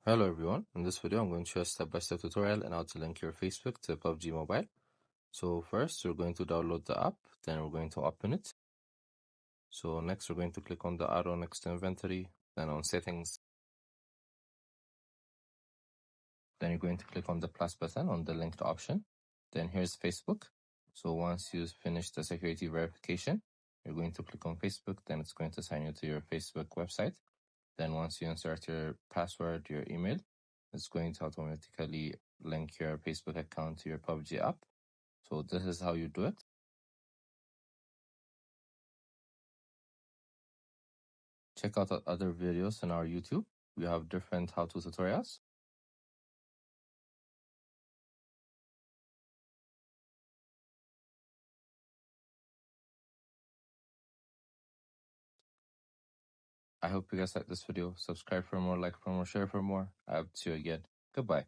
Hello everyone, in this video I'm going to show a step-by-step tutorial on how to link your Facebook to PUBG Mobile. So first we're going to download the app, then we're going to open it. So next we're going to click on the arrow next to inventory, then on settings. Then you're going to click on the plus button on the linked option. Then here's Facebook. So once you finish the security verification, you're going to click on Facebook, then it's going to sign you to your Facebook website. Then once you insert your password, your email, it's going to automatically link your Facebook account to your PUBG app. So this is how you do it. Check out other videos on our YouTube. We have different how-to tutorials. I hope you guys like this video. Subscribe for more, like for more, share for more. I hope to see you again. Goodbye.